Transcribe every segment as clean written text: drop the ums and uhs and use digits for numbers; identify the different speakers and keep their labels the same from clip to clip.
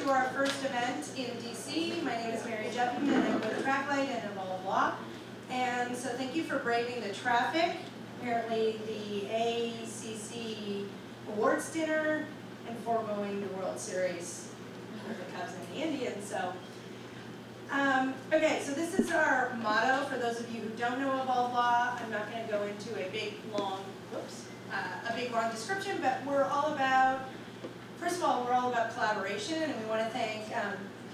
Speaker 1: to our first event in DC. My name is Mary Jeppiman, and I'm with Tracklite and Evolve Law. And so thank you for braving the traffic. Apparently the ACC awards dinner and foregoing the World Series for the Cubs and the Indians. So, okay, so this is our motto. For those of you who don't know Evolve Law, I'm not going to go into a big long description, but we're all about, first of all, we're all about collaboration, and we want to thank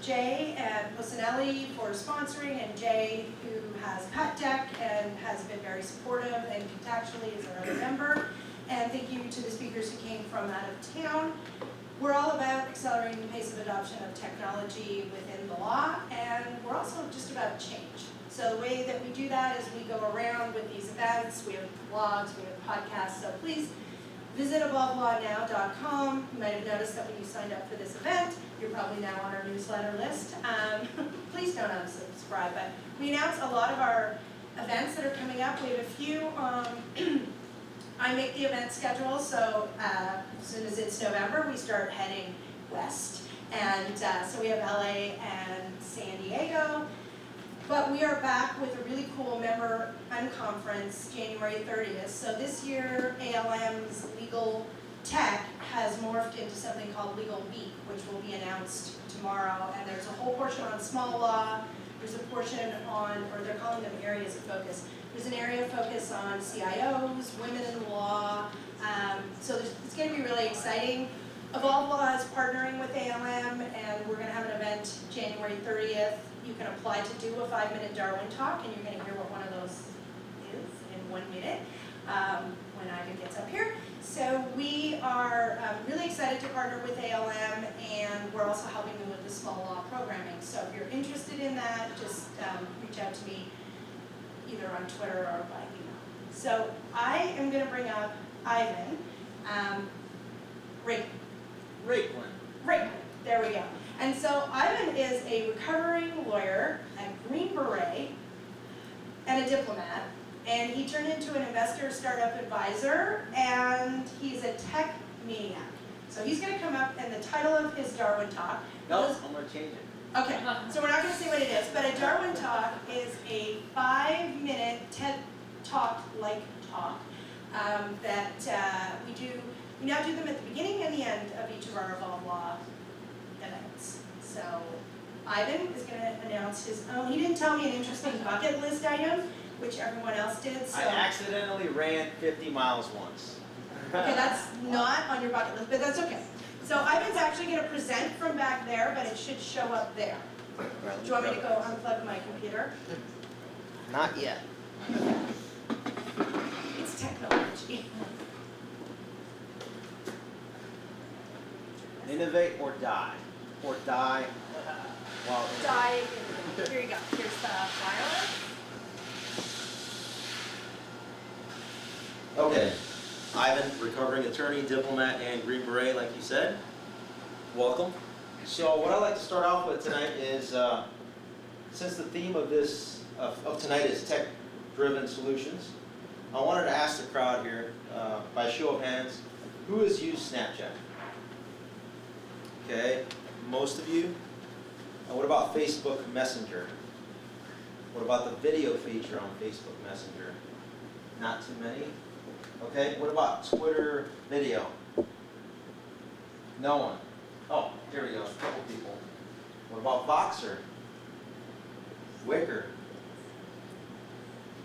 Speaker 1: Jay and Lucinelli for sponsoring, and Jay, who has Pat Deck and has been very supportive and contractually is another member. And thank you to the speakers who came from out of town. We're all about accelerating the pace of adoption of technology within the law, and we're also just about change. So the way that we do that is we go around with these events, we have blogs, we have podcasts, so please visit evolvelawnow.com. You might have noticed that when you signed up for this event, you're probably now on our newsletter list. Please don't unsubscribe, but we announce a lot of our events that are coming up. We have a few. I make the event schedule, so as soon as it's November, we start heading west. And so we have LA and San Diego. But we are back with a really cool member conference January 30th. So this year, ALM's Legal Tech has morphed into something called Legal Week, which will be announced tomorrow. And there's a whole portion on small law. There's a portion on, or they're calling them areas of focus. There's an area of focus on CIOs, women in law. So it's going to be really exciting. Evolve Law is partnering with ALM, and we're going to have an event January 30th. You can apply to do a 5-minute Darwin talk, and you're going to hear what one of those is in 1 minute when Ivan gets up here. So we are really excited to partner with ALM, and we're also helping them with the small law programming. So if you're interested in that, just reach out to me either on Twitter or by email. So I am going to bring up Ivan Raikkonen. There we go. And so Ivan is a recovering lawyer, a Green Beret, and a diplomat. And he turned into an investor startup advisor, and he's a tech maniac. So he's going to come up, and the title of his Darwin talk.
Speaker 2: No, I'm going to change it.
Speaker 1: Okay, so we're not going to say what it is, but a Darwin talk is a 5-minute TED Talk-like talk that we do. We now do them at the beginning and the end of each of our Evolve Law events. So Ivan is going to announce his own. He didn't tell me an interesting bucket list item, which everyone else did. So.
Speaker 2: I accidentally ran 50 miles once.
Speaker 1: Okay, that's not on your bucket list, but that's okay. So Ivan's actually going to present from back there, but it should show up there. Do you want me to go unplug my computer?
Speaker 2: Not yet.
Speaker 1: It's technology.
Speaker 2: Innovate or die. Or die. Well,
Speaker 1: Die. Here you go. Here's the file.
Speaker 2: Okay. Ivan, recovering attorney, diplomat, and Green Beret, like you said. Welcome. So what I'd like to start off with tonight is, since the theme of tonight is tech-driven solutions, I wanted to ask the crowd here, by show of hands, who has used Snapchat? Okay, most of you. What about Facebook Messenger? What about the video feature on Facebook Messenger? Not too many. Okay, what about Twitter video? No one. Oh, here we go, a couple people. What about Voxer? Wicker?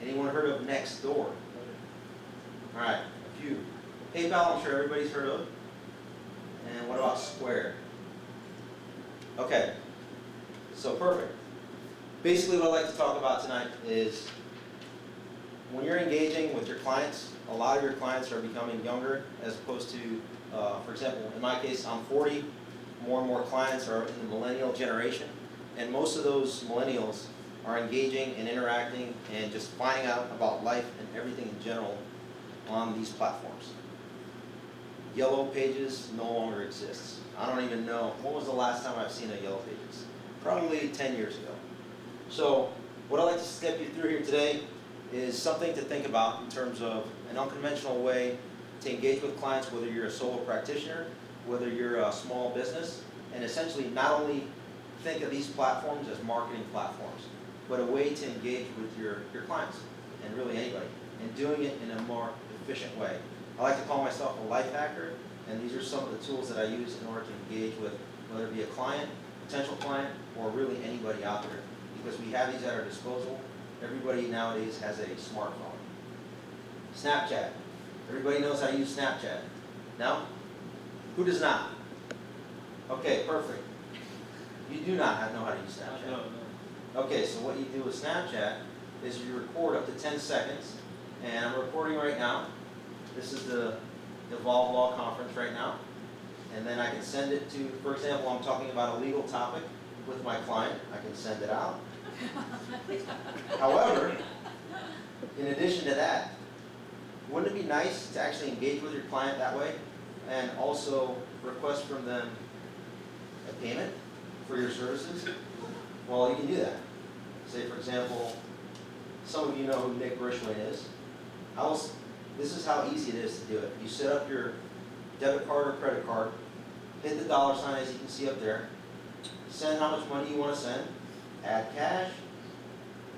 Speaker 2: Anyone heard of Nextdoor? All right, a few. PayPal, I'm sure everybody's heard of. And what about Square? Okay, so perfect. Basically what I'd like to talk about tonight is when you're engaging with your clients, a lot of your clients are becoming younger as opposed to, for example, in my case, I'm 40. More and more clients are in the millennial generation. And most of those millennials are engaging and interacting and just finding out about life and everything in general on these platforms. Yellow Pages no longer exists. I don't even know. When was the last time I've seen a Yellow Pages? Probably 10 years ago. So what I'd like to step you through here today is something to think about in terms of an unconventional way to engage with clients, whether you're a solo practitioner, whether you're a small business, and essentially not only think of these platforms as marketing platforms, but a way to engage with your clients and really anybody, and doing it in a more efficient way. I like to call myself a life hacker, and these are some of the tools that I use in order to engage with, whether it be a client, potential client, or really anybody out there. Because we have these at our disposal. Everybody nowadays has a smartphone. Snapchat. Everybody knows how to use Snapchat. No? Who does not? Okay, perfect. You do not know how to use Snapchat.
Speaker 3: No.
Speaker 2: Okay, so what you do with Snapchat is you record up to 10 seconds, and I'm recording right now. This is the Evolve Law Conference right now. And then I can send it to, for example, I'm talking about a legal topic with my client. I can send it out. However, in addition to that, wouldn't it be nice to actually engage with your client that way and also request from them a payment for your services? Well, you can do that. Say, for example, some of you know who Nick Gershwin is. This is how easy it is to do it. You set up your debit card or credit card, hit the dollar sign as you can see up there, send how much money you want to send, add cash,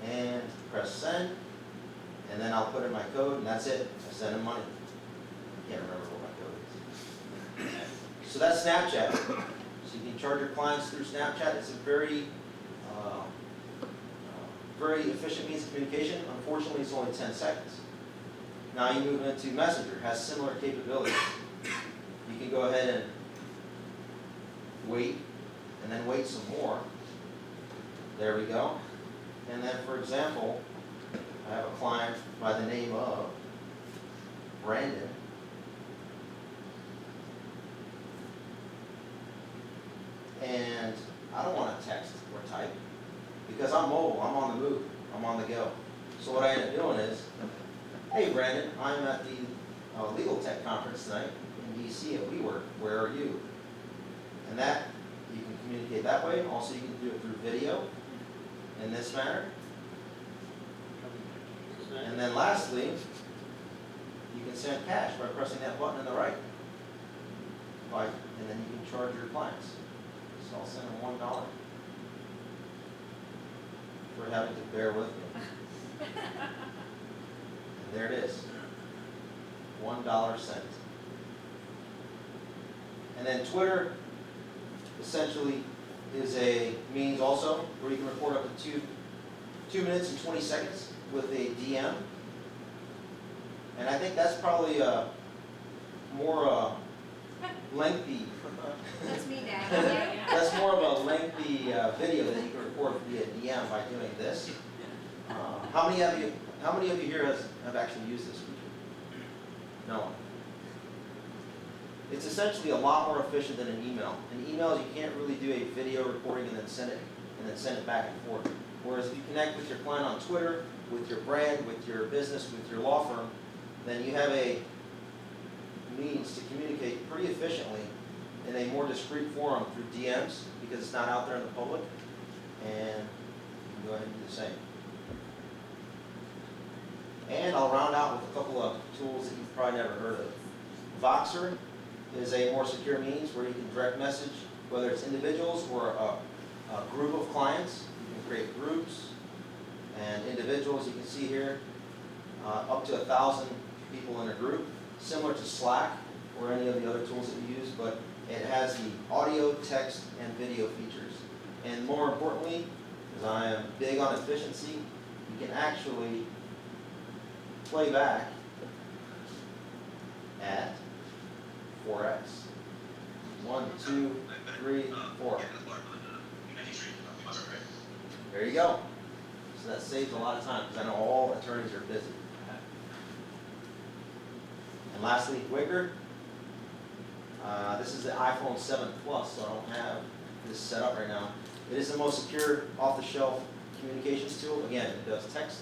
Speaker 2: and press send, and then I'll put in my code, and that's it. I send him money. I can't remember what my code is. So that's Snapchat. So you can charge your clients through Snapchat. It's a very efficient means of communication. Unfortunately, it's only 10 seconds. Now you move into Messenger. It has similar capabilities. You can go ahead and wait, and then wait some more. There we go. And then, for example, I have a client by the name of Brandon. And I don't want to text or type because I'm mobile, I'm on the move, I'm on the go. So what I end up doing is, hey Brandon, I'm at the Legal Tech Conference tonight in DC at WeWork. Where are you? And that, you can communicate that way. Also, you can do it through video in this manner. And then lastly, you can send cash by pressing that button on the right. And then you can charge your clients. So I'll send them $1 for having to bear with me. And there it is. $1 sent. And then Twitter essentially is a means also where you can record up to 2 minutes and 20 seconds with a DM. And I think that's probably a more lengthy.
Speaker 4: That's me now.
Speaker 2: That's more of a lengthy video that you can record via DM by doing this. How many of you here have actually used this feature? No one. It's essentially a lot more efficient than an email. In emails, you can't really do a video recording and then send it back and forth. Whereas if you connect with your client on Twitter, with your brand, with your business, with your law firm, then you have a means to communicate pretty efficiently in a more discreet forum through DMs because it's not out there in the public, and you can go ahead and do the same. And I'll round out with a couple of tools that you've probably never heard of. Voxer is a more secure means where you can direct message, whether it's individuals or a group of clients. You can create groups and individuals. You can see here up to 1,000 people in a group, similar to Slack or any of the other tools that we use, but it has the audio, text, and video features. And more importantly, because I am big on efficiency, you can actually play back at 4x. 1, 2, 3, 4. There you go. So that saves a lot of time because I know all attorneys are busy. And lastly, Wicker. This is the iPhone 7 Plus, so I don't have this set up right now. It is the most secure off-the-shelf communications tool. Again, it does text,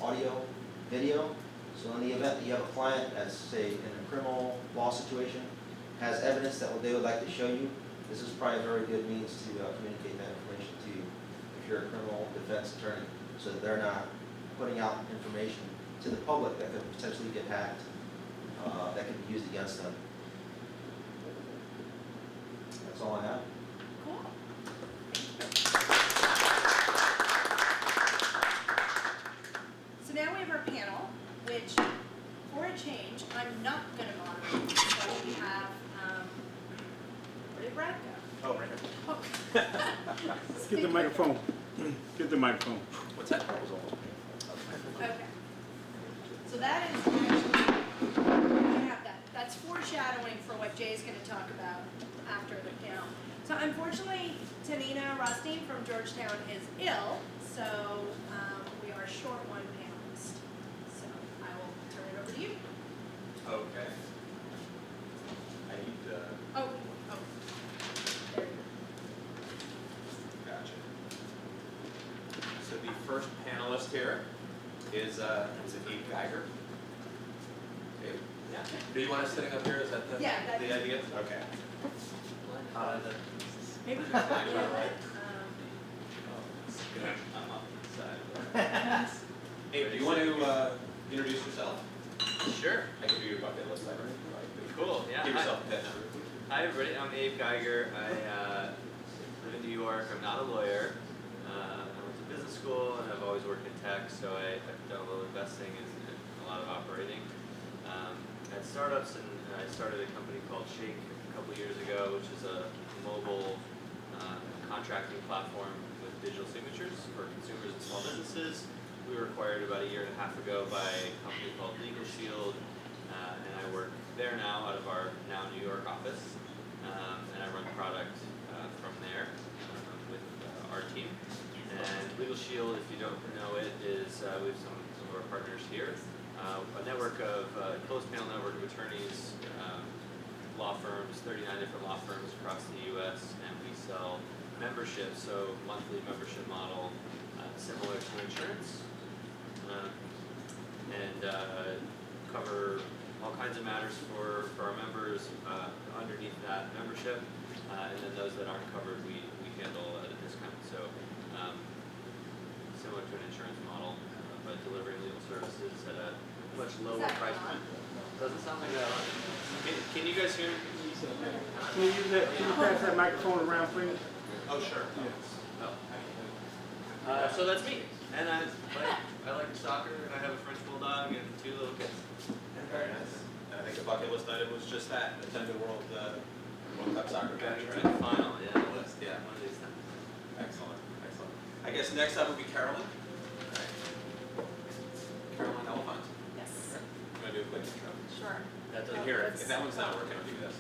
Speaker 2: audio, video. So in the event that you have a client that's, say, in a criminal law situation, has evidence that they would like to show you, this is probably a very good means to communicate that information to you if you're a criminal defense attorney, so that they're not putting out information to the public that could potentially get hacked, that could be used against them. That's all I have.
Speaker 3: Get the microphone. Get the microphone.
Speaker 4: What's that?
Speaker 1: Okay. So that is actually, I have that. That's foreshadowing for what Jay's gonna talk about after the panel. So unfortunately, Tanina Rothstein from Georgetown is ill, so we are short one panelist. So I will turn it over to you.
Speaker 4: Okay. I need to,
Speaker 1: Oh, there you
Speaker 4: gotcha. So the first panelist here is Abe Geiger. Abe? Yeah. Do you want us sitting up here? Is that the,
Speaker 1: Yeah, that-
Speaker 4: the idea? Okay.
Speaker 1: go. Maybe.
Speaker 4: Right.
Speaker 1: Yeah,
Speaker 4: I'm up inside. Abe, do you want to introduce yourself?
Speaker 5: Sure.
Speaker 4: I can do your bucket list item.
Speaker 5: Cool. Yeah.
Speaker 4: Give
Speaker 5: Hi.
Speaker 4: yourself a pitch.
Speaker 5: Hi, everybody. I'm Abe Geiger. I live in New York. I'm not a lawyer. I went to business school and I've always worked in tech, so I've done a little investing and a lot of operating. At startups, and I started a company called Shake a couple years ago, which is a mobile contracting platform with digital signatures for consumers and small businesses. We were acquired about a year and a half ago by a company called Legal Shield, and I work there now out of our now New York office, and I run product from there with our team. And Legal Shield, if you don't know it, is we have some of our partners here, a network of closed panel network of attorneys, law firms, 39 different law firms across the U.S., and we sell memberships, so monthly membership model, similar to insurance, and cover all kinds of matters for our members underneath that membership, and then those that aren't covered, we handle at a discount. So similar to an insurance model, but delivering legal services at a much lower price point. Doesn't sound like that. Can you guys hear me?
Speaker 3: Can you use that, can you pass that microphone around, please?
Speaker 4: Oh, sure.
Speaker 3: Yeah.
Speaker 5: Oh. So that's me, and I like soccer, and I have a French bulldog and 2 little kids.
Speaker 4: Very nice. And I think the bucket list item was just that, attend the World Cup soccer match,
Speaker 5: To
Speaker 4: right?
Speaker 5: the final, yeah.
Speaker 4: Yeah.
Speaker 5: One of these times.
Speaker 4: Excellent, excellent. I guess next up would be Carolyn. Carolyn Elephant.
Speaker 6: Yes,
Speaker 4: I'm gonna do a quick intro.
Speaker 6: sure.
Speaker 5: That doesn't
Speaker 4: Here,
Speaker 6: Let's-
Speaker 4: if that one's not working, I'll do this.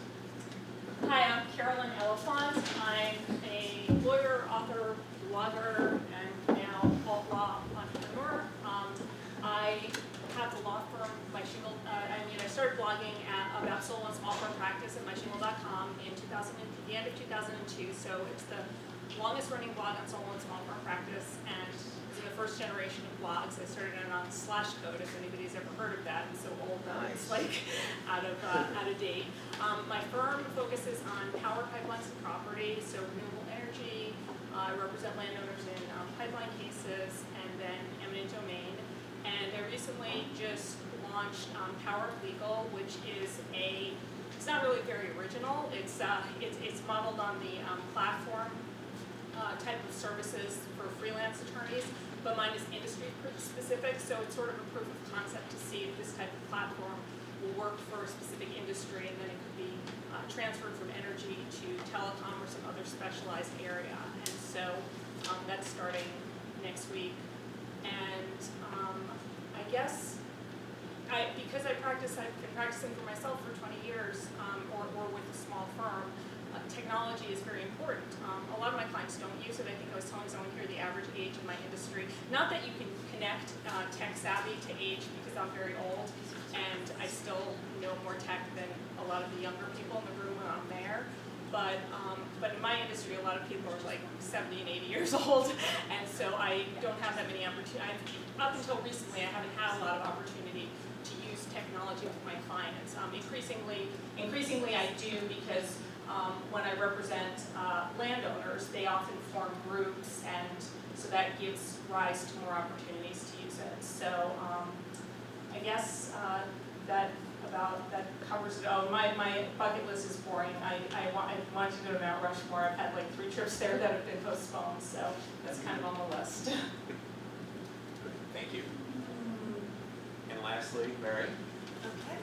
Speaker 6: Hi, I'm Carolyn Elephant. I'm a lawyer, author, blogger, and now alt law entrepreneur. I have a law firm, my shingle, I started blogging about solo and small firm practice at myshingle.com in the end of 2002, so it's the longest running blog on solo and small firm practice, and it's in the first generation of blogs. I started it on Slashcode, if anybody's ever heard of that. It's so old that it's like out of date. My firm focuses on power pipelines and property, so renewable energy. I represent landowners in pipeline cases, and then eminent domain. And I recently just launched Power Legal, which is it's not really very original. It's modeled on the platform type of services for freelance attorneys, but mine is industry specific, so it's sort of a proof of concept to see if this type of platform will work for a specific industry, and then it could be transferred from energy to telecom or some other specialized area. And so that's starting next week. And I guess because I've been practicing for myself for 20 years, or with a small firm, technology is very important. A lot of my clients don't use it. I think I was telling someone here the average age in my industry. Not that you can connect tech savvy to age, because I'm very old and I still know more tech than a lot of the younger people in the room when I'm there. But in my industry, a lot of people are like 70 and 80 years old, and so I don't have that many opportunities. Up until recently, I haven't had a lot of opportunity to use technology with my clients. Increasingly I do, because when I represent landowners, they often form groups, and so that gives rise to more opportunities to use it. So I guess that covers it. Oh, my bucket list is boring. I wanted to go to Mount Rushmore. I've had like 3 trips there that have been postponed, so that's kind of on the list.
Speaker 4: Thank you. And lastly, Mary.
Speaker 1: Okay.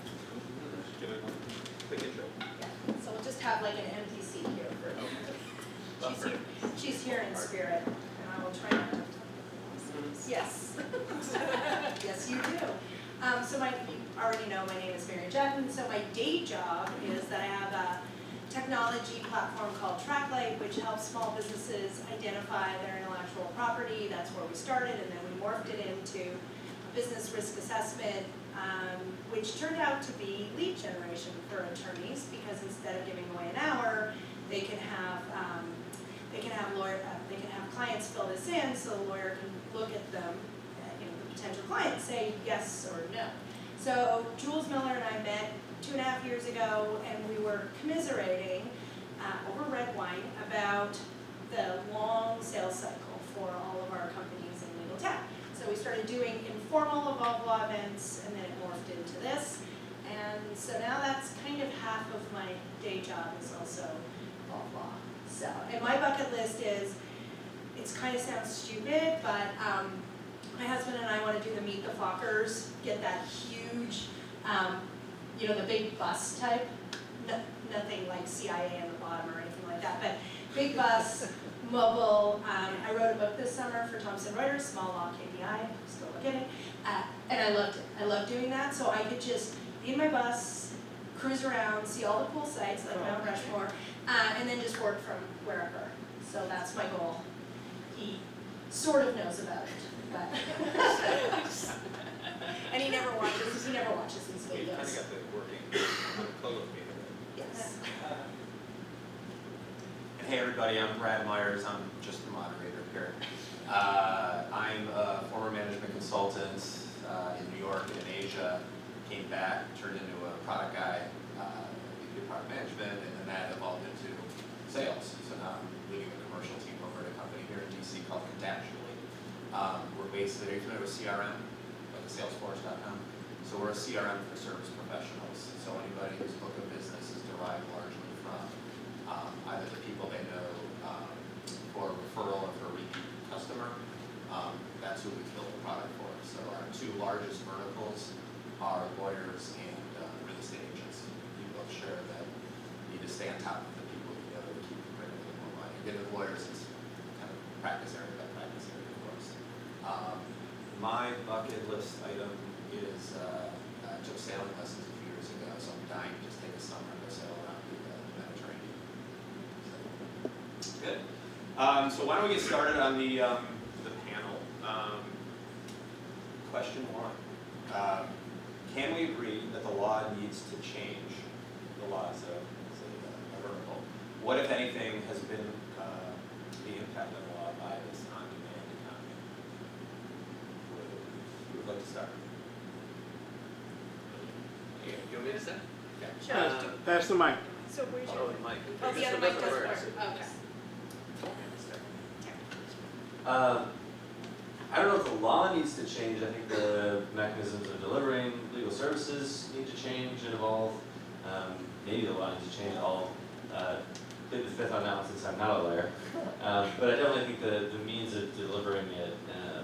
Speaker 4: Doing a quick intro.
Speaker 1: Yeah, so we'll just have like an NPC here for.
Speaker 4: suffer.
Speaker 1: She's here in spirit, and I will try not to. Yes. Yes, you do. So you already know my name is Mary Jetten. So my day job is that I have a technology platform called TrackLight, which helps small businesses identify their intellectual property. That's where we started, and then we morphed it into a business risk assessment, which turned out to be lead generation for attorneys, because instead of giving away an hour, they can have clients fill this in, so the lawyer can look at them, the potential client, say yes or no. So Jules Miller and I met 2.5 years ago, and we were commiserating over red wine about the long sales cycle for all of our companies in legal tech. So we started doing informal Evolve Law events, and then it morphed into this. And so now that's kind of half of my day job is also Evolve Law. So, and my bucket list is, it kind of sounds stupid, but my husband and I want to do the Meet the Fockers, get that huge, the big bus type, nothing like CIA on the bottom or anything like that, but big bus, mobile. I wrote a book this summer for Thomson Reuters, Small Law KPI, still looking at it, and I loved it. I loved doing that, so I could just be in my bus, cruise around, see all the cool sites like Mount Rushmore, and then just work from wherever. So that's my goal. He sort of knows about it, but and he never watches these
Speaker 4: You kind of
Speaker 1: videos.
Speaker 4: got the working co-located.
Speaker 1: Yes.
Speaker 7: And hey everybody, I'm Brad Myers, I'm just the moderator here. I'm a former management consultant in New York and in Asia, came back, turned into a product guy, VP of product management, and then that evolved into sales. So now I'm leading a commercial team over at a company here in DC called Contactually. We're basically, are you familiar with CRM, like Salesforce.com? So we're a CRM for service professionals. So anybody whose book of business is derived largely from either the people they know for referral or for repeat customer, that's who we've built the product for. So our two largest verticals are lawyers and real estate agents. You both share that you need to stay on top of the people you know to keep bringing in more money. Again, with lawyers, it's kind of practice area by practice area, of course. My bucket list item is I took sailing lessons a few years ago, so I'm dying to just take a summer and go sail around the Mediterranean. So.
Speaker 4: Good. So why don't we get started on the panel? Question one. Can we agree that the law needs to change? The law is a vertical. What, if anything, has been the impact of the law by this on-demand economy? Who would like to start?
Speaker 5: You want me to say?
Speaker 6: Sure.
Speaker 3: Pass the mic.
Speaker 6: So where's
Speaker 5: Oh,
Speaker 6: your?
Speaker 5: the mic.
Speaker 6: Oh, the
Speaker 5: This
Speaker 6: other
Speaker 5: one
Speaker 6: mic doesn't work.
Speaker 5: so-
Speaker 6: Okay.
Speaker 8: I don't know if the law needs to change. I think the mechanisms of delivering legal services need to change and evolve. Maybe the law needs to change. I'll plead the fifth on that one since I'm not a lawyer. But I definitely think the means of delivering it,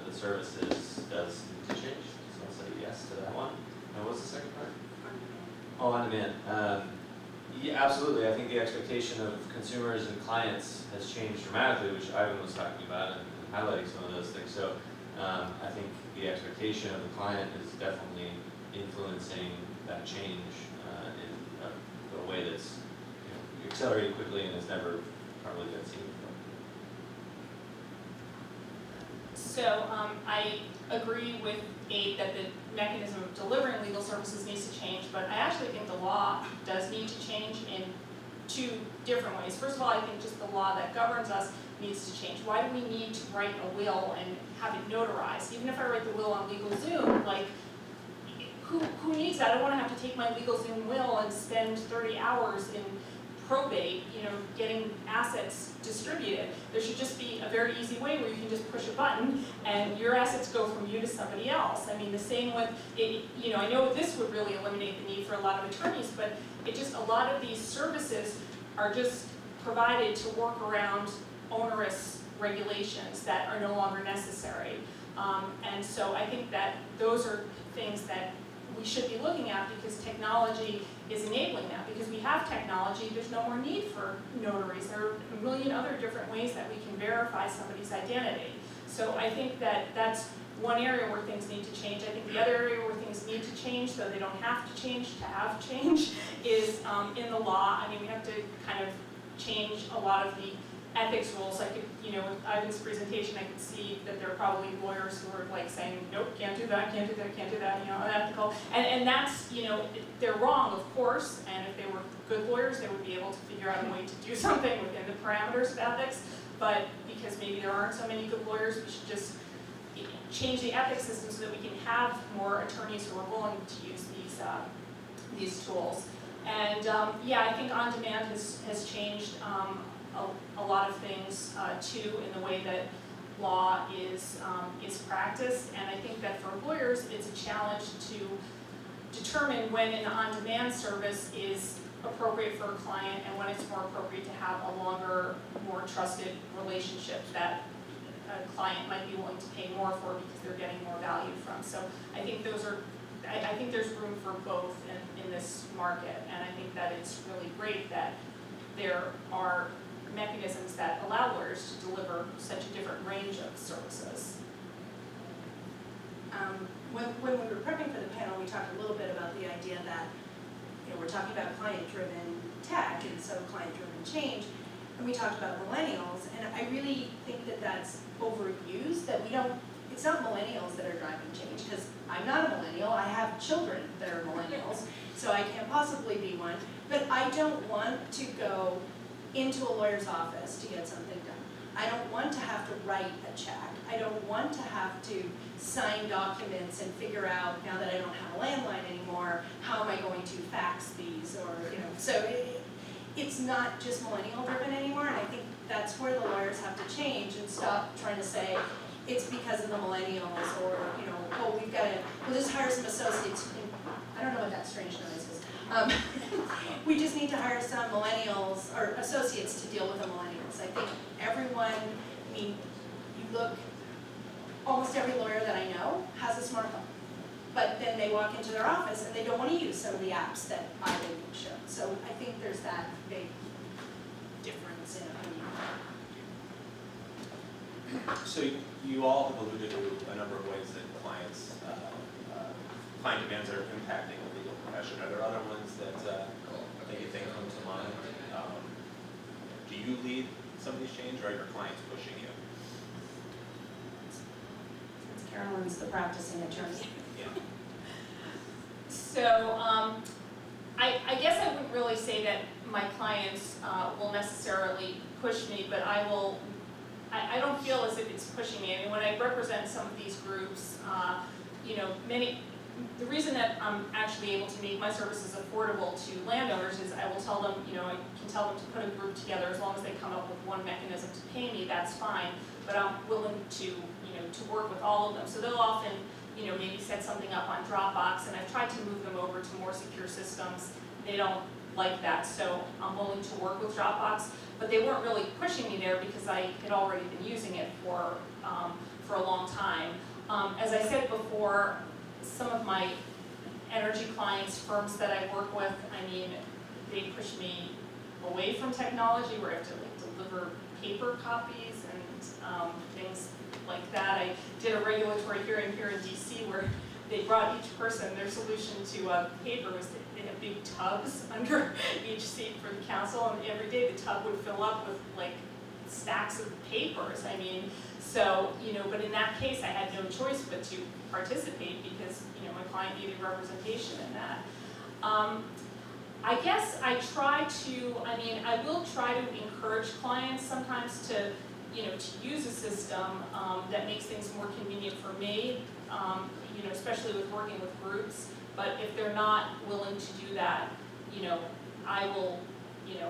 Speaker 8: the services, does need to change. So I'll say yes to that one. And what was the second part? Oh, on demand. Yeah, absolutely. I think the expectation of consumers and clients has changed dramatically, which Ivan was talking about and highlighting some of those things. So I think the expectation of the client is definitely influencing that change in a way that's accelerating quickly and has never probably been seen before.
Speaker 6: So I agree with Abe that the mechanism of delivering legal services needs to change, but I actually think the law does need to change in two different ways. First of all, I think just the law that governs us needs to change. Why do we need to write a will and have it notarized? Even if I write the will on LegalZoom, like, who needs that? I don't want to have to take my LegalZoom will and spend 30 hours in probate, getting assets distributed. There should just be a very easy way where you can just push a button and your assets go from you to somebody else. I mean, the same with, I know this would really eliminate the need for a lot of attorneys, but a lot of these services are just provided to work around onerous regulations that are no longer necessary. And so I think that those are things that we should be looking at, because technology is enabling that, because we have technology, there's no more need for notaries. There are a million other different ways that we can verify somebody's identity. So I think that that's one area where things need to change. I think the other area where things need to change, though they don't have to change to have change, is in the law. I mean, we have to kind of change a lot of the ethics rules. I could, with Ivan's presentation, I could see that there are probably lawyers who are like saying, nope, can't do that, can't do that, can't do that, unethical. And that's, they're wrong, of course, and if they were good lawyers, they would be able to figure out a way to do something within the parameters of ethics. But because maybe there aren't so many good lawyers, we should just change the ethics system so that we can have more attorneys who are willing to use these tools. And I think on demand has changed a lot of things too in the way that law is practiced. And I think that for lawyers, it's a challenge to determine when an on-demand service is appropriate for a client and when it's more appropriate to have a longer, more trusted relationship that a client might be willing to pay more for because they're getting more value from. So I think I think there's room for both in this market, and I think that it's really great that there are mechanisms that allow lawyers to deliver such a different range of services.
Speaker 1: When we were prepping for the panel, we talked a little bit about the idea that we're talking about client-driven tech, and so client-driven change, and we talked about millennials, and I really think that that's overused, that it's not millennials that are driving change, because I'm not a millennial, I have children that are millennials, so I can't possibly be one, but I don't want to go into a lawyer's office to get something done. I don't want to have to write a check. I don't want to have to sign documents and figure out, now that I don't have a landline anymore, how am I going to fax these, or, so it's not just millennial driven anymore, and I think that's where the lawyers have to change and stop trying to say, it's because of the millennials, or, we'll just hire some associates. I don't know what that strange noise is. We just need to hire some millennials, or associates to deal with the millennials. I think everyone, you look, almost every lawyer that I know has a smartphone. But then they walk into their office and they don't want to use some of the apps that I would show. So I think there's that big difference in opinion.
Speaker 4: So you all have alluded to a number of ways that client demands are impacting the legal profession. Are there other ones that you think come to mind? Do you lead some of these changes, or are your clients pushing you?
Speaker 1: Since Carolyn's the practicing attorney.
Speaker 4: Yeah.
Speaker 6: So I guess I wouldn't really say that my clients will necessarily push me, but I don't feel as if it's pushing me. I mean, when I represent some of these groups, the reason that I'm actually able to make my services affordable to landowners is I will tell them, I can tell them to put a group together as long as they come up with one mechanism to pay me, that's fine. But I'm willing to, to work with all of them. So they'll often, maybe set something up on Dropbox, and I've tried to move them over to more secure systems. They don't like that, so I'm willing to work with Dropbox. But they weren't really pushing me there because I had already been using it for a long time. As I said before, some of my energy clients, firms that I work with, they push me away from technology where I have to deliver paper copies and things like that. I did a regulatory hearing here in DC where they brought each person, their solution to paper was they had big tubs under each seat for the council, and every day the tub would fill up with stacks of papers. So, but in that case I had no choice but to participate because, my client needed representation in that. I guess I will try to encourage clients sometimes to, to use a system that makes things more convenient for me, especially with working with groups. But if they're not willing to do that, I will,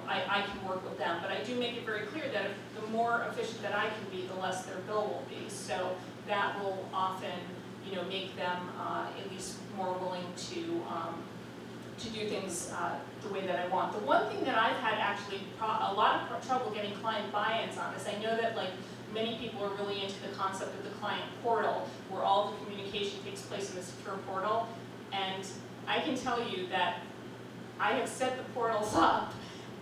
Speaker 6: I can work with them. But I do make it very clear that the more efficient that I can be, the less their bill will be. So that will often, make them at least more willing to do things the way that I want. The one thing that I've had actually a lot of trouble getting client buy-ins on is I know that many people are really into the concept of the client portal, where all the communication takes place in the secure portal. And I can tell you that I have set the portals up,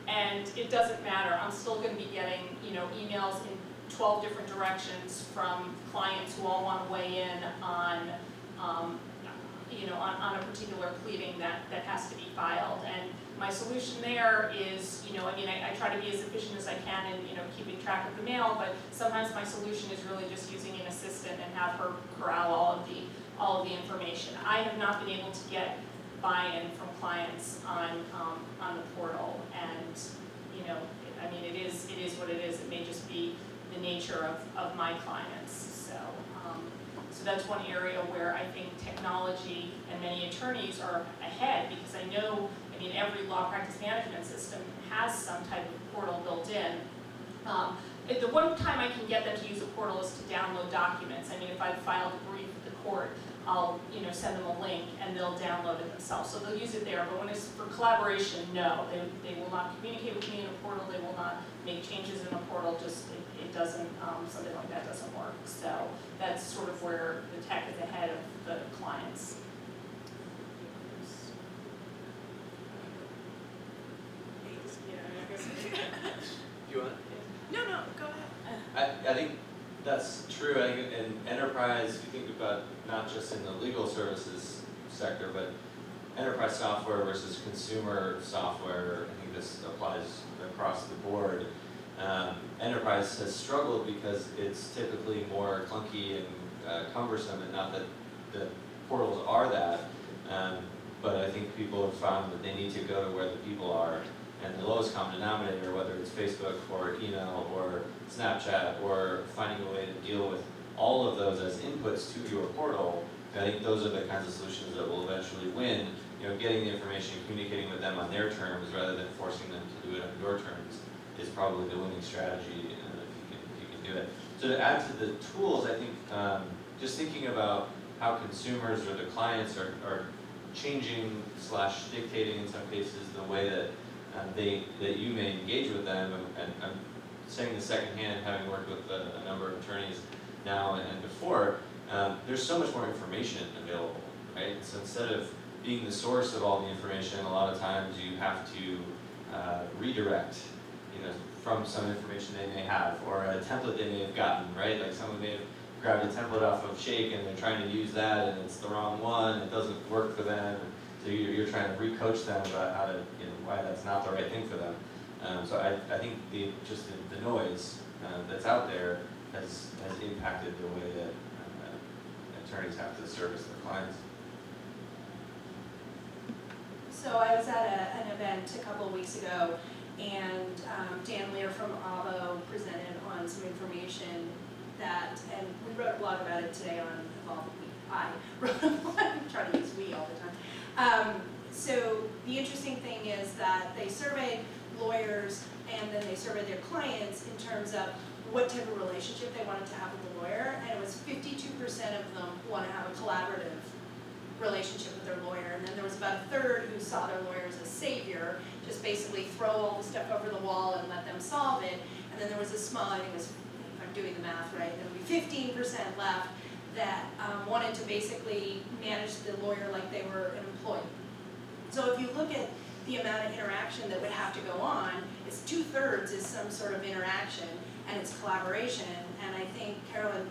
Speaker 6: and it doesn't matter. I'm still gonna be getting, emails in 12 different directions from clients who all wanna weigh in on, on a particular pleading that has to be filed. And my solution there is, I try to be as efficient as I can in, keeping track of the mail, but sometimes my solution is really just using an assistant and have her corral all of the information. I have not been able to get buy-in from clients on the portal, and, it is what it is. It may just be the nature of my clients, so that's one area where I think technology and many attorneys are ahead, because I know, every law practice management system has some type of portal built in. The one time I can get them to use a portal is to download documents. If I've filed a brief with the court, I'll, send them a link and they'll download it themselves. So they'll use it there, but when it's for collaboration, no, they will not communicate with me in a portal, they will not make changes in a portal, just, it doesn't, something like that doesn't work. So that's sort of where the tech is ahead of the clients.
Speaker 5: Do you want?
Speaker 1: No, go ahead.
Speaker 8: I think that's true. I think in enterprise, you think about not just in the legal services sector, but enterprise software versus consumer software. I think this applies across the board. Enterprise has struggled because it's typically more clunky and cumbersome, and not that the portals are that, but I think people have found that they need to go to where the people are. And the lowest common denominator, whether it's Facebook or email or Snapchat, or finding a way to deal with all of those as inputs to your portal, I think those are the kinds of solutions that will eventually win. Getting the information, communicating with them on their terms rather than forcing them to do it on your terms is probably the winning strategy if you can do it. So to add to the tools, I think just thinking about how consumers or the clients are changing / dictating in some cases the way that that you may engage with them, and I'm saying this secondhand, having worked with a number of attorneys now and before, there's so much more information available, right? So instead of being the source of all the information, a lot of times you have to redirect, from some information they may have, or a template they may have gotten, right? Like someone may have grabbed a template off of Shake and they're trying to use that and it's the wrong one, it doesn't work for them. So you're trying to re-coach them about how to, why that's not the right thing for them. So I think the noise that's out there has impacted the way that attorneys have to service their clients.
Speaker 1: So I was at an event a couple of weeks ago, and Dan Lear from Avo presented on some information and we wrote a blog about it today on Evolve. I wrote a blog, I try to use we all the time. So the interesting thing is that they surveyed lawyers and then they surveyed their clients in terms of what type of relationship they wanted to have with the lawyer, and it was 52% of them want to have a collaborative relationship with their lawyer, and then there was about a third who saw their lawyer as a savior, just basically throw all the stuff over the wall and let them solve it, and then there was a small, I think it was, if I'm doing the math right, there would be 15% left that wanted to basically manage the lawyer like they were an employee. So if you look at the amount of interaction that would have to go on, it's 2/3 is some sort of interaction, and it's collaboration. And I think, Carolyn,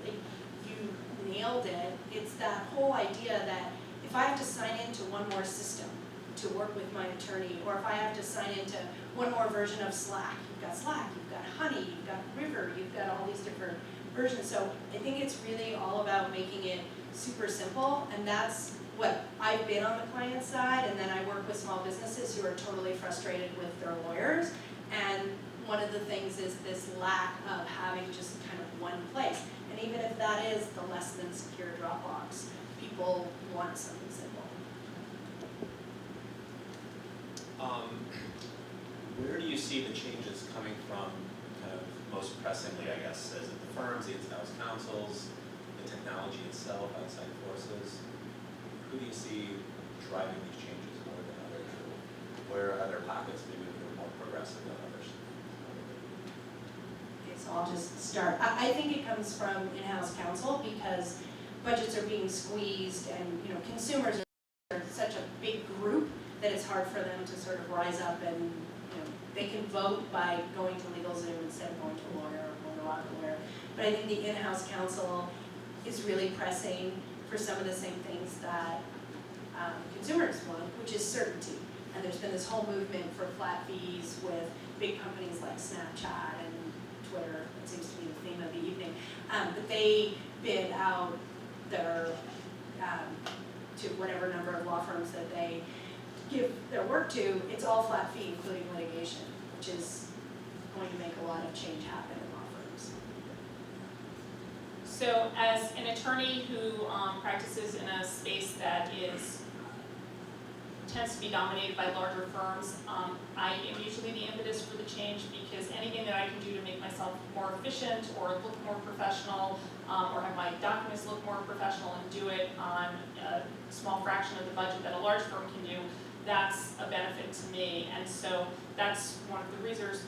Speaker 1: you nailed it. It's that whole idea that if I have to sign into one more system to work with my attorney, or if I have to sign into one more version of Slack, you've got Honey, you've got River, you've got all these different versions. So I think it's really all about making it super simple, and that's what I've been on the client side, and then I work with small businesses who are totally frustrated with their lawyers, and one of the things is this lack of having just kind of one place. And even if that is the less than secure Dropbox, people want something simple.
Speaker 4: Where do you see the changes coming from, kind of most pressingly, I guess? Is it the firms, the in-house counsels, the technology itself, outside forces? Who do you see driving these changes more than others? Where are there pockets maybe that are more progressive than others?
Speaker 1: Okay, so I'll just start. I think it comes from in-house counsel because budgets are being squeezed, and consumers are such a big group that it's hard for them to sort of rise up and, you know, they can vote by going to LegalZoom instead of going to a lawyer or going to a lawyer. But I think the in-house counsel is really pressing for some of the same things that consumers want, which is certainty. And there's been this whole movement for flat fees with big companies like Snapchat and Twitter, that seems to be the theme of the evening. But they bid out their, to whatever number of law firms that they give their work to, it's all flat fee, including litigation, which is going to make a lot of change happen in law firms.
Speaker 6: So as an attorney who practices in a space that tends to be dominated by larger firms, I am usually the impetus for the change, because anything that I can do to make myself more efficient or look more professional, or have my documents look more professional and do it on a small fraction of the budget that a large firm can do, that's a benefit to me. And so that's one of the reasons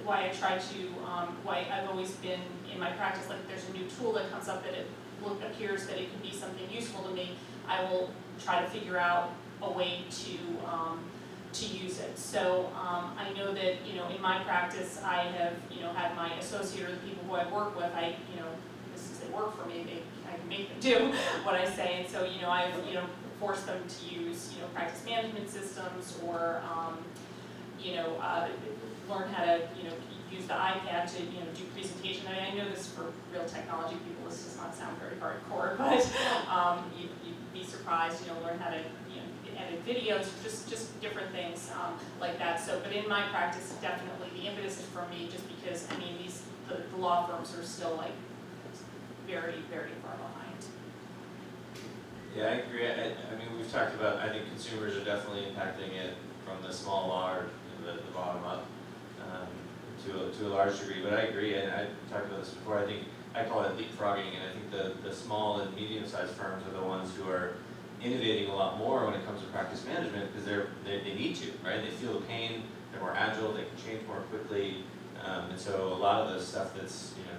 Speaker 6: why I try to, why I've always been in my practice, like if there's a new tool that comes up that it appears that it could be something useful to me, I will try to figure out a way to use it. So I know that, you know, in my practice, I have, you know, had my associate or the people who I work with, they work for me, I can make them do what I say. And so, you know, I've, you know, forced them to use, you know, practice management systems, or, learn how to, you know, use the iPad to, you know, do presentation. I mean, I know this for real technology people, this does not sound very hardcore, but you'd be surprised, you know, learn how to, you know, edit videos, just different things like that. So, but in my practice, definitely the impetus is for me, just because, I mean, the law firms are still like very, very far behind.
Speaker 8: Yeah, I agree. I mean, we've talked about, I think consumers are definitely impacting it from the small law or the bottom up to a large degree, but I agree, and I talked about this before, I think, I call it leapfrogging, and I think the small and medium-sized firms are the ones who are innovating a lot more when it comes to practice management, because they need to, right? They feel the pain, they're more agile, they can change more quickly, and so a lot of the stuff that's, you know,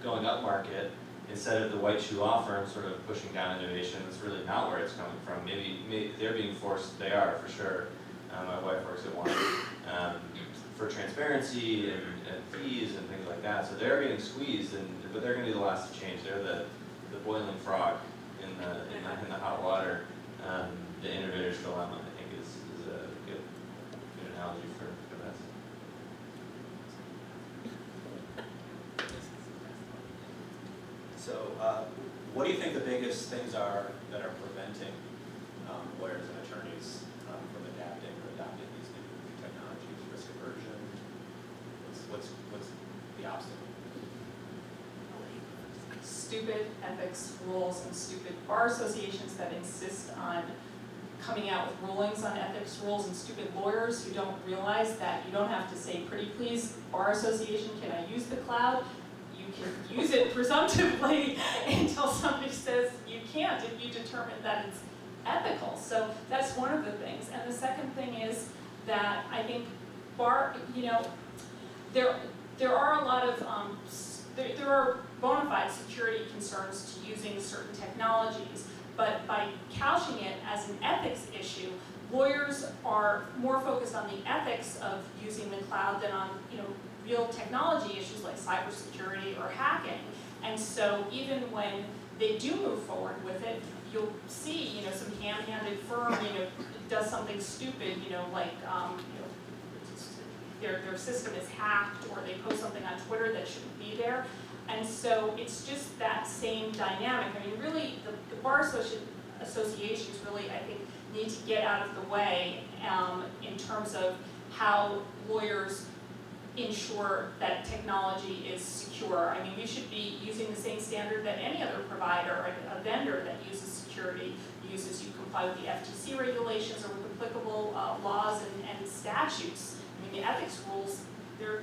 Speaker 8: going up market, instead of the white shoe law firm sort of pushing down innovation, that's really not where it's coming from. Maybe they're being forced, they are for sure. My wife works at one for transparency and fees and things like that, so they're getting squeezed, but they're going to be the last to change. They're the boiling frog in the hot water. The innovator's dilemma, I think, is a good analogy for that.
Speaker 4: So, what do you think the biggest things are that are preventing lawyers and attorneys from adapting or adopting these new technologies? Risk aversion? What's the obstacle?
Speaker 6: Stupid ethics rules and stupid bar associations that insist on coming out with rulings on ethics rules, and stupid lawyers who don't realize that you don't have to say, pretty please, bar association, can I use the cloud? You can use it presumptively until somebody says you can't if you determine that it's ethical. So that's one of the things. And the second thing is that I think there are a lot of, there are bona fide security concerns to using certain technologies, but by couching it as an ethics issue, lawyers are more focused on the ethics of using the cloud than on, you know, real technology issues like cybersecurity or hacking. And so even when they do move forward with it, you'll see, you know, some ham-handed firm, you know, does something stupid, you know, like, their system is hacked, or they post something on Twitter that shouldn't be there. And so it's just that same dynamic. I mean, really, the bar associations really, I think, need to get out of the way in terms of how lawyers ensure that technology is secure. I mean, we should be using the same standard that any other provider, a vendor that uses security uses. You comply with the FTC regulations or with applicable laws and statutes. I mean, the ethics rules, they're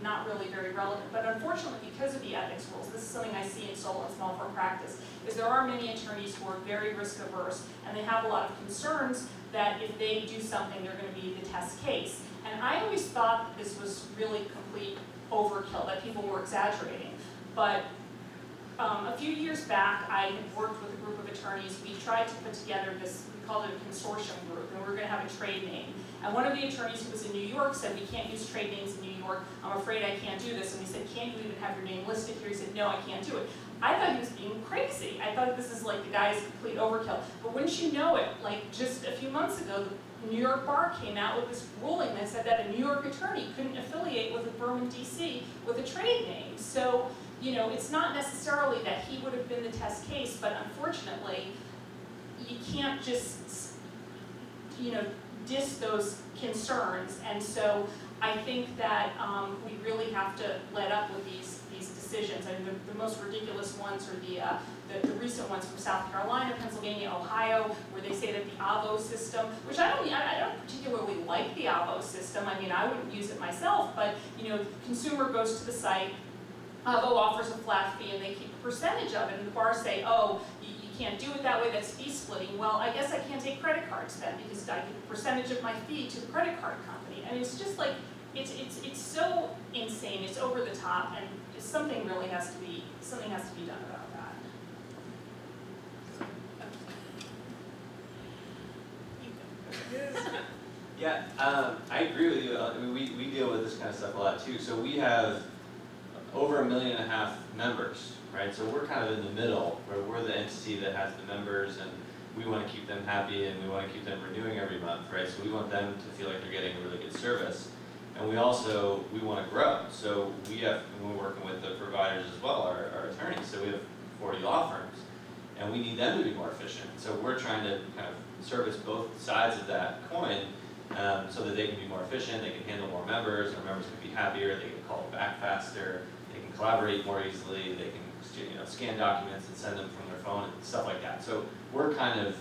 Speaker 6: not really very relevant. But unfortunately, because of the ethics rules, this is something I see in small firm practice, is there are many attorneys who are very risk averse, and they have a lot of concerns that if they do something, they're going to be the test case. And I always thought that this was really complete overkill, that people were exaggerating. But a few years back, I had worked with a group of attorneys. We tried to put together this, we called it a consortium group, and we were gonna have a trade name. And one of the attorneys who was in New York said, we can't use trade names in New York, I'm afraid I can't do this. And we said, can't you even have your name listed here? He said, no, I can't do it. I thought he was being crazy. I thought this is like the guy's complete overkill. But wouldn't you know it, like just a few months ago, the New York Bar came out with this ruling that said that a New York attorney couldn't affiliate with a firm in DC with a trade name. So, you know, it's not necessarily that he would have been the test case, but unfortunately, you can't just, you know, diss those concerns. And so I think that we really have to let up with these decisions. I mean, the most ridiculous ones are the recent ones from South Carolina, Pennsylvania, Ohio, where they say that the AVO system, which I don't particularly like the AVO system. I mean, I wouldn't use it myself, but you know, the consumer goes to the site, AVO offers a flat fee, and they keep a percentage of it. And the bars say, oh, you can't do it that way, that's fee splitting. Well, I guess I can't take credit cards then, because I give a percentage of my fee to the credit card company. I mean, it's just like, it's so insane, it's over the top, and something really has to be done about that.
Speaker 8: Yeah, I agree with you. I mean, we deal with this kind of stuff a lot too. So we have over 1.5 million members, right? So we're kind of in the middle, where we're the entity that has the members, and we want to keep them happy, and we want to keep them renewing every month, right? So we want them to feel like they're getting a really good service. And we want to grow. So we're working with the providers as well, our attorneys. So we have 40 law firms, and we need them to be more efficient. So we're trying to kind of service both sides of that coin, so that they can be more efficient, they can handle more members, our members can be happier, they can call back faster, they can collaborate more easily, they can scan documents and send them from their phone and stuff like that. So we're kind of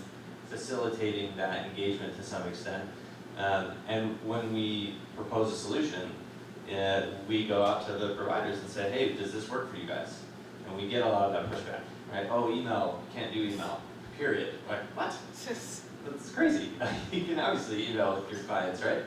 Speaker 8: facilitating that engagement to some extent. And when we propose a solution, we go out to the providers and say, hey, does this work for you guys? And we get a lot of that pushback, right? Oh, email, can't do email, period. Like, what? That's crazy. You can obviously email with your clients, right?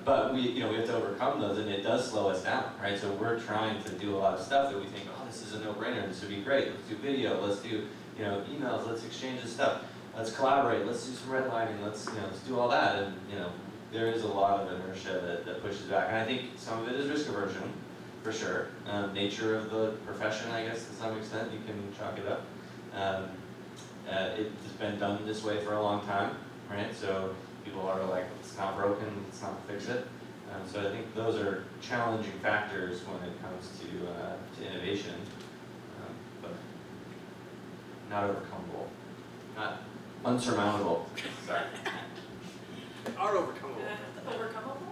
Speaker 8: But we have to overcome those, and it does slow us down, right? So we're trying to do a lot of stuff that we think, oh, this is a no-brainer, this would be great. Let's do video, let's do emails, let's exchange this stuff. Let's collaborate, let's do some redlining, let's do all that, and there is a lot of inertia that pushes back, and I think some of it is risk aversion, for sure. Nature of the profession, I guess, to some extent, you can chalk it up. It's been done this way for a long time, right? So people are like, it's not broken, let's not fix it. So I think those are challenging factors when it comes to innovation, but not overcomable, not unsurmountable. Sorry.
Speaker 3: Are overcomable.
Speaker 6: Overcomable?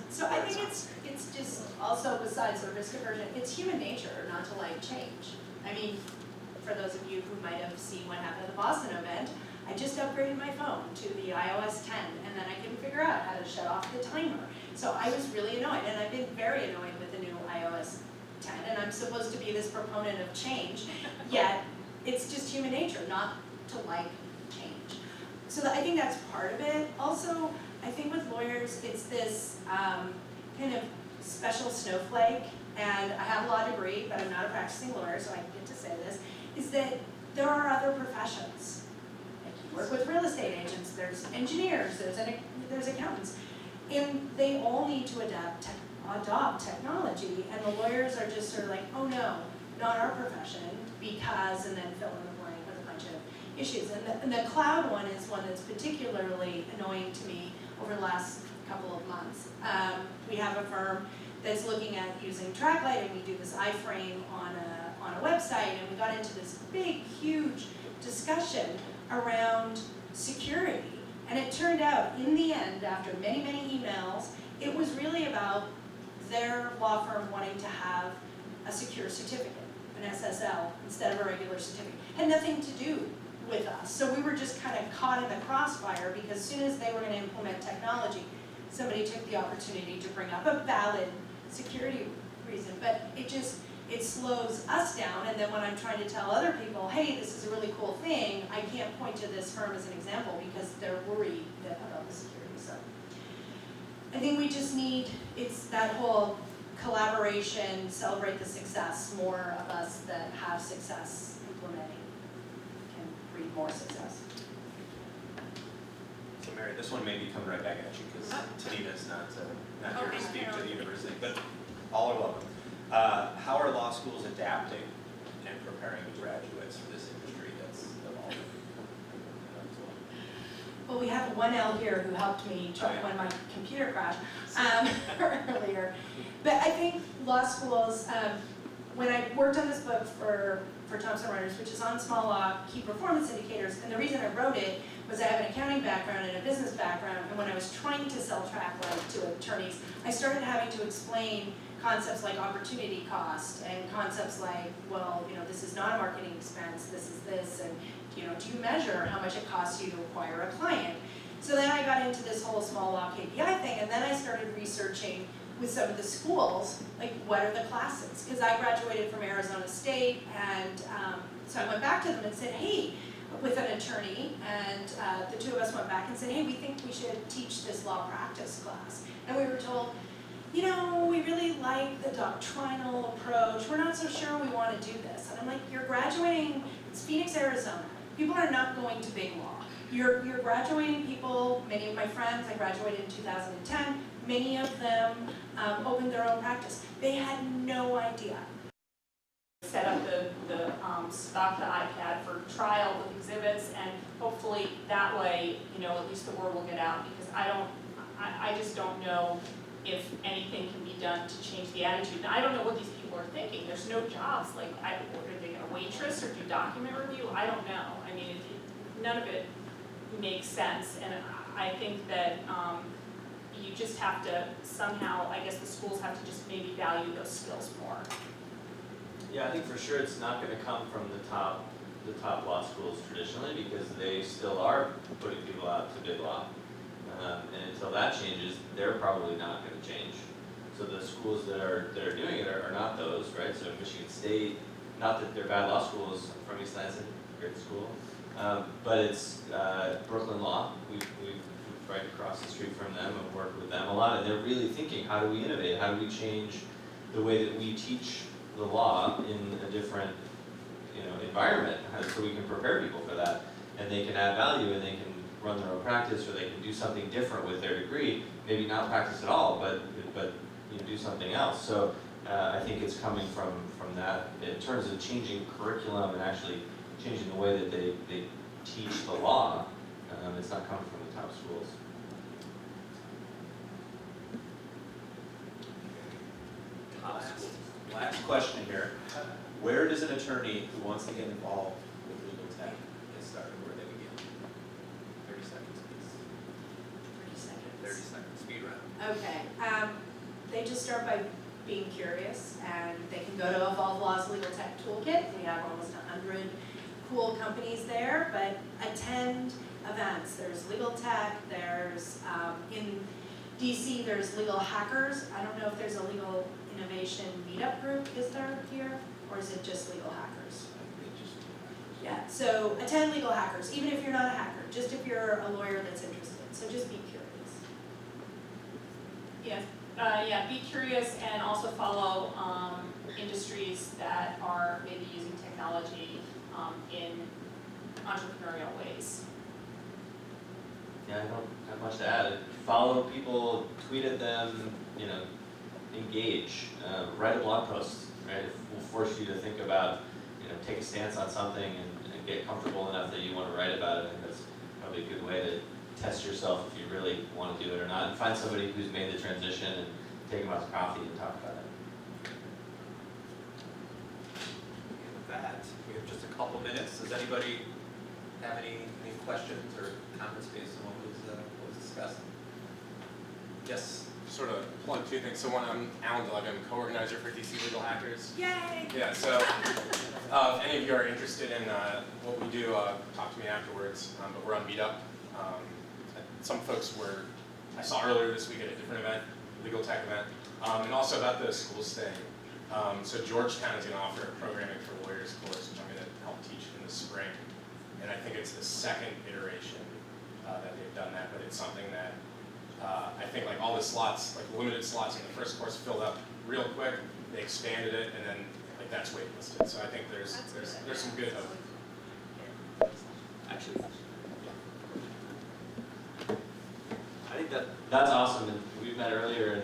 Speaker 1: So I think it's just also, besides the risk aversion, it's human nature not to like change. I mean, for those of you who might have seen what happened at the Boston event, I just upgraded my phone to the iOS 10, and then I couldn't figure out how to shut off the timer. So I was really annoyed, and I've been very annoyed with the new iOS 10, and I'm supposed to be this proponent of change, yet it's just human nature not to like change. So I think that's part of it. Also, I think with lawyers, it's this kind of special snowflake, and I have a law degree, but I'm not a practicing lawyer, so I get to say this, is that there are other professions. Like you work with real estate agents, there's engineers, there's accountants, and they all need to adopt technology, and the lawyers are just sort of like, oh no, not our profession, because, and then fill in the blank with a bunch of issues. And the cloud one is one that's particularly annoying to me over the last couple of months. We have a firm that's looking at using TrackLight, and we do this iframe on a website, and we got into this big, huge discussion around security. And it turned out, in the end, after many, many emails, it was really about their law firm wanting to have a secure certificate, an SSL, instead of a regular certificate. Had nothing to do with us. So we were just kind of caught in the crossfire, because as soon as they were going to implement technology, somebody took the opportunity to bring up a valid security reason. But it slows us down, and then when I'm trying to tell other people, hey, this is a really cool thing, I can't point to this firm as an example because they're worried about the security. So I think we just need, it's that whole collaboration, celebrate the success. More of us that have success implementing can breed more success.
Speaker 4: So Mary, this one may be coming right back at you, because Tanita's not here
Speaker 6: Okay.
Speaker 4: to speak to the university, but all are welcome. How are law schools adapting and preparing graduates for this industry that's evolving?
Speaker 1: Well, we have one L here who helped me check when my computer crashed earlier. But I think law schools, when I worked on this book for Thomson Reuters, which is on small law, key performance indicators, and the reason I wrote it was I have an accounting background and a business background, and when I was trying to sell TrackLight to attorneys, I started having to explain concepts like opportunity cost and concepts like, well, this is not a marketing expense, this is this, and do you measure how much it costs you to acquire a client? So then I got into this whole small law KPI thing, and then I started researching with some of the schools, like what are the classes? Because I graduated from Arizona State, and so I went back to them and said, hey, with an attorney, and the two of us went back and said, hey, we think we should teach this law practice class. And we were told, we really like the doctrinal approach, we're not so sure we want to do this. And I'm like, you're graduating, it's Phoenix, Arizona. People are not going to big law. You're graduating people, many of my friends, I graduated in 2010, many of them opened their own practice. They had no idea.
Speaker 6: Set up stock the iPad for trial with exhibits, and hopefully that way, at least the word will get out, because I just don't know if anything can be done to change the attitude. Now, I don't know what these people are thinking. There's no jobs, are they gonna waitress or do document review? I don't know. I mean, none of it makes sense, and I think that you just have to somehow, I guess the schools have to just maybe value those skills more.
Speaker 8: Yeah, I think for sure it's not gonna come from the top law schools traditionally, because they still are putting people out to big law. And until that changes, they're probably not gonna change. So the schools that are doing it are not those, right? So Michigan State, not that they're bad law schools, I'm from East Lansing, great school. But it's Brooklyn Law, we've right across the street from them and worked with them a lot, and they're really thinking, how do we innovate? How do we change the way that we teach the law in a different environment, so we can prepare people for that, and they can add value, and they can run their own practice, or they can do something different with their degree, maybe not practice at all, but do something else. So I think it's coming from that, in terms of changing curriculum and actually changing the way that they teach the law. It's not coming from the top schools.
Speaker 4: Last question here. Where does an attorney who wants to get involved with legal tech get started? Where they begin? 30 seconds, please. 30 seconds, speed round.
Speaker 1: Okay, they just start by being curious, and they can go to Evolve Law's Legal Tech Toolkit. We have almost 100 cool companies there, but attend events. There's Legal Tech, there's, in DC, there's Legal Hackers. I don't know if there's a legal innovation meetup group, is there here? Or is it just Legal Hackers? Yeah, so attend Legal Hackers, even if you're not a hacker, just if you're a lawyer that's interested. So just be curious.
Speaker 6: Yeah, be curious and also follow industries that are maybe using technology in entrepreneurial ways.
Speaker 8: Yeah, I don't have much to add. Follow people, tweet at them, engage, write a blog post, right? It will force you to think about, take a stance on something and get comfortable enough that you want to write about it. I think that's probably a good way to test yourself if you really want to do it or not. And find somebody who's made the transition and take them out to coffee and talk about it.
Speaker 4: With that, we have just a couple minutes. Does anybody have any questions or comments based on what was discussed? Yes?
Speaker 9: Sort of plug two things. So one, I'm Alan Dillug, I'm co-organizer for DC Legal Hackers.
Speaker 1: Yay!
Speaker 9: Yeah, so if any of you are interested in what we do, talk to me afterwards. But we're on Meetup. Some folks I saw earlier this week at a different event, legal tech event, and also about the schools thing. So Georgetown is going to offer a programming for lawyers course, which I'm going to help teach in the spring. And I think it's the second iteration that they've done that, but it's something that I think all the slots, limited slots in the first course filled up real quick. They expanded it, and then that's waitlisted. So I think there's some good hope.
Speaker 4: Actually,
Speaker 8: that's awesome, and we met earlier,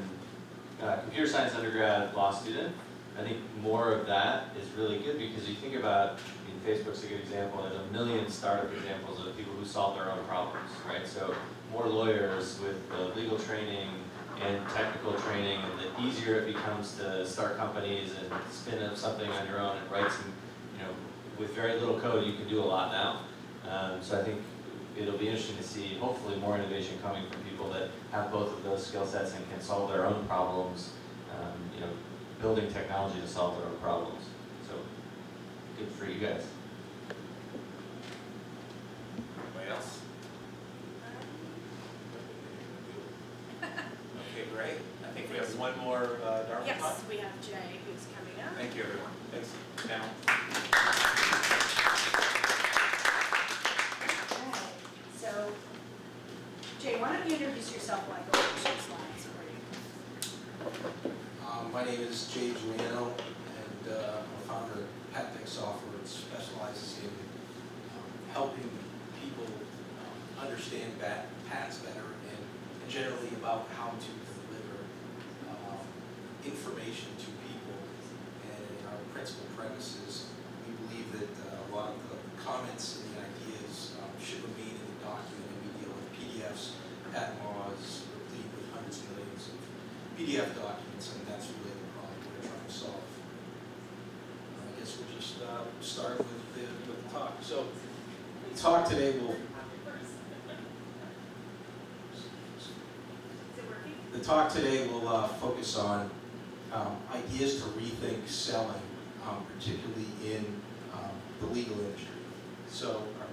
Speaker 8: and computer science undergrad, law student. I think more of that is really good because you think about, I mean, Facebook's a good example, there's a million startup examples of people who solve their own problems, right? So more lawyers with the legal training and technical training, and the easier it becomes to start companies and spin up something on your own and write some, with very little code, you can do a lot now. So I think it'll be interesting to see, hopefully, more innovation coming from people that have both of those skill sets and can solve their own problems, building technology to solve their own problems. So, good for you guys.
Speaker 4: Anybody else? Okay, great. I think we have one more Dartmouth
Speaker 1: Yes,
Speaker 4: talk.
Speaker 1: we have Jay who's coming up.
Speaker 4: Thank you, everyone. Thanks, panel.
Speaker 1: Okay, so, Jay, why don't you introduce yourself while I go over some slides for you?
Speaker 10: My name is Jay Giuliano, and I'm a founder of PatTech Software. It specializes in helping people understand patents better and generally about how to deliver information to people. And in our principal premises, we believe that a lot of the comments and the ideas should remain in the document, and we deal with PDFs, patent laws, replete with hundreds of millions of PDF documents, and that's really the problem we're trying to solve. I guess we'll just start with the talk. So the talk today will focus on ideas to rethink selling, particularly in the legal industry. So our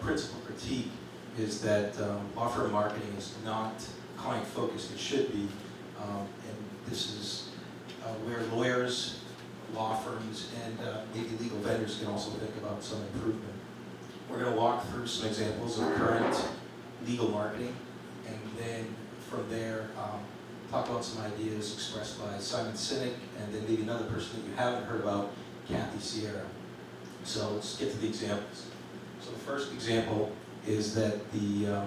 Speaker 10: principal critique is that law firm marketing is not client-focused. It should be, and this is where lawyers, law firms, and maybe legal vendors can also think about some improvement. We're going to walk through some examples of current legal marketing, and then from there talk about some ideas expressed by Simon Sinek, and then maybe another person that you haven't heard about, Kathy Sierra. So let's get to the examples. So the first example is that the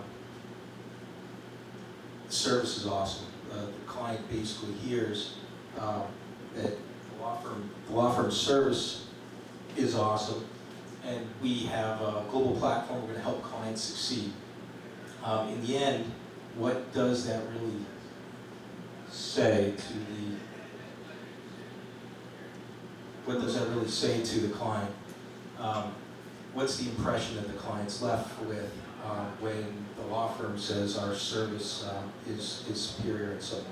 Speaker 10: service is awesome. The client basically hears that the law firm service is awesome, and we have a global platform. We're going to help clients succeed. In the end, what does that really say to the client? What's the impression that the client's left with when the law firm says our service is superior in some way?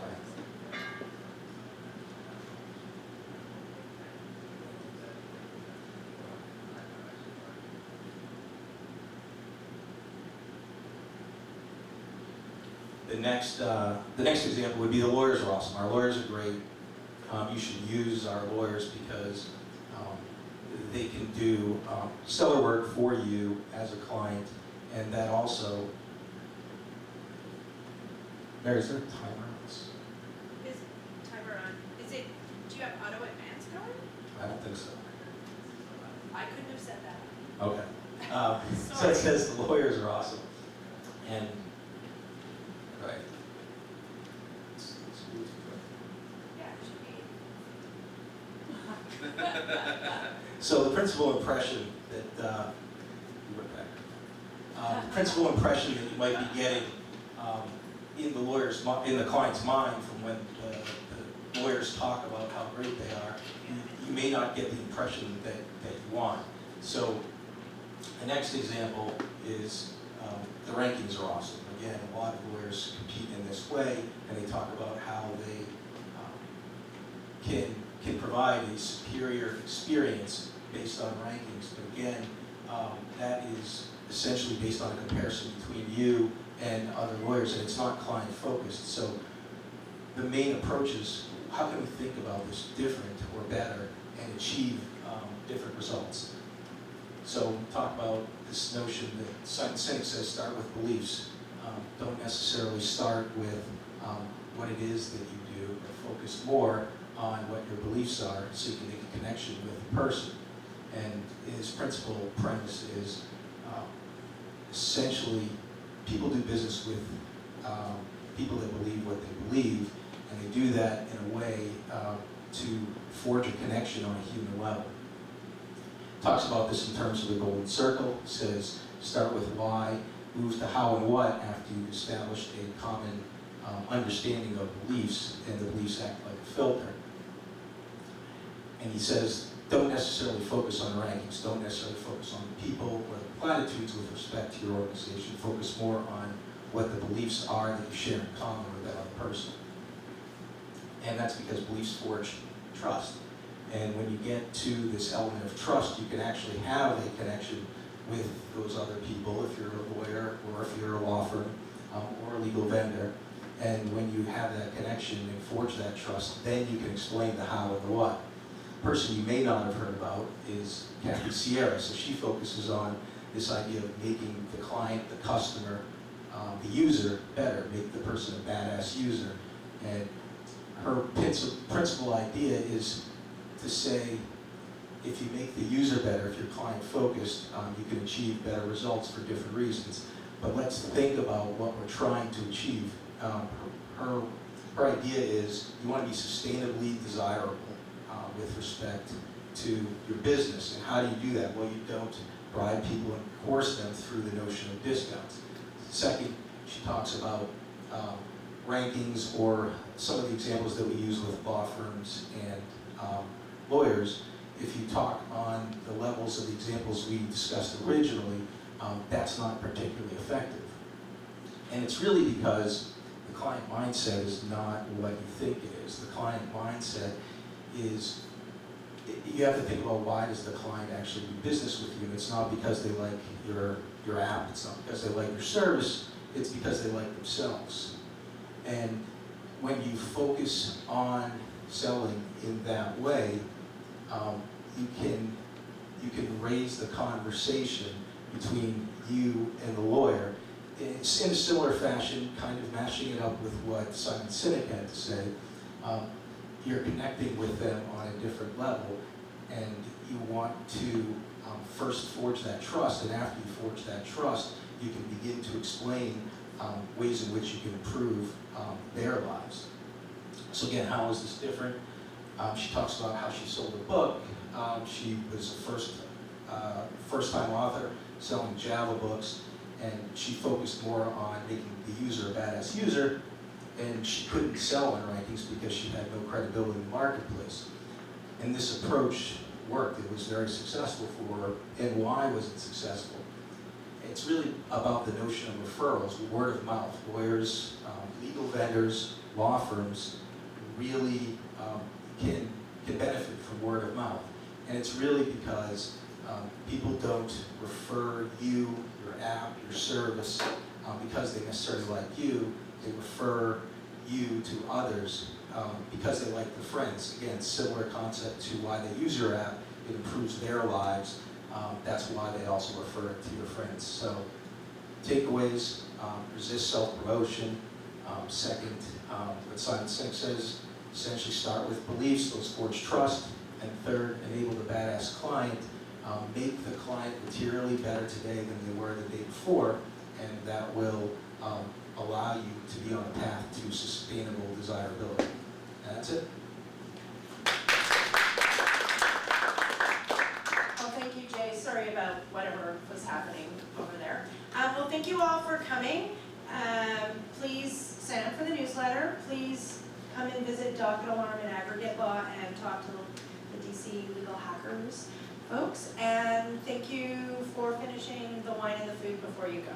Speaker 10: The next example would be the lawyers are awesome. Our lawyers are great. You should use our lawyers because they can do stellar work for you as a client, and that also. Mary, is there a timer on this?
Speaker 1: Is timer on? Is it? Do you have auto advance going?
Speaker 10: I don't think so.
Speaker 1: I couldn't have said that.
Speaker 10: Okay. So it says the lawyers are awesome, and right.
Speaker 1: Yeah, it should be.
Speaker 10: So the principal impression that the principal impression that you might be getting in the client's mind from when the lawyers talk about how great they are, you may not get the impression that you want. So the next example is the rankings are awesome. Again, a lot of lawyers compete in this way, and they talk about how they can provide a superior experience based on rankings. But again, that is essentially based on a comparison between you and other lawyers, and it's not client-focused. So the main approach is, how can we think about this different or better and achieve different results? So talk about this notion that Simon Sinek says, start with beliefs. Don't necessarily start with what it is that you do, but focus more on what your beliefs are so you can make a connection with the person. And his principal premise is essentially people do business with people that believe what they believe, and they do that in a way to forge a connection on a human level. Talks about this in terms of the golden circle, says start with why, move to how and what after you've established a common understanding of beliefs, and the beliefs act like a filter. And he says, don't necessarily focus on rankings, don't necessarily focus on the people or the platitudes with respect to your organization, focus more on what the beliefs are that you share in common with that other person. And that's because beliefs forge trust. And when you get to this element of trust, you can actually have a connection with those other people, if you're a lawyer or if you're a law firm or a legal vendor. And when you have that connection and forge that trust, then you can explain the how and the what. A person you may not have heard about is Kathy Sierra. So she focuses on this idea of making the client, the customer, the user better, make the person a badass user. And her principal idea is to say, if you make the user better, if you're client focused, you can achieve better results for different reasons. But let's think about what we're trying to achieve. Her idea is you want to be sustainably desirable with respect to your business. And how do you do that? Well, you don't bribe people and coerce them through the notion of discounts. Second, she talks about rankings, or some of the examples that we use with law firms and lawyers. If you talk on the levels of the examples we discussed originally, that's not particularly effective. And it's really because the client mindset is not what you think it is. The client mindset is, you have to think about why does the client actually do business with you. And it's not because they like your app, it's not because they like your service, it's because they like themselves. And when you focus on selling in that way, you can raise the conversation between you and the lawyer. It's in a similar fashion, kind of mashing it up with what Simon Sinek had to say. You're connecting with them on a different level, and you want to first forge that trust, and after you forge that trust, you can begin to explain ways in which you can improve their lives. So again, how is this different? She talks about how she sold a book. She was a first-time author selling Java books, and she focused more on making the user a badass user, and she couldn't sell in rankings because she had no credibility in the marketplace. And this approach worked. It was very successful for her. And why was it successful? It's really about the notion of referrals, word of mouth. Lawyers, legal vendors, law firms really can benefit from word of mouth. And it's really because people don't refer you, your app, your service, because they necessarily like you. They refer you to others because they like the friends. Again, similar concept to why they use your app. It improves their lives. That's why they also refer it to your friends. So takeaways, resist self-promotion. Second, what Simon Sinek says, essentially start with beliefs, those forge trust. And third, enable the badass client. Make the client materially better today than they were the day before, and that will allow you to be on a path to sustainable desirability. And that's it.
Speaker 1: Well, thank you, Jay. Sorry about whatever was happening over there. Well, thank you all for coming. Please sign up for the newsletter. Please come and visit Docket Alarm and Aggregate Law and talk to the DC Legal Hackers folks. And thank you for finishing the wine and the food before you go.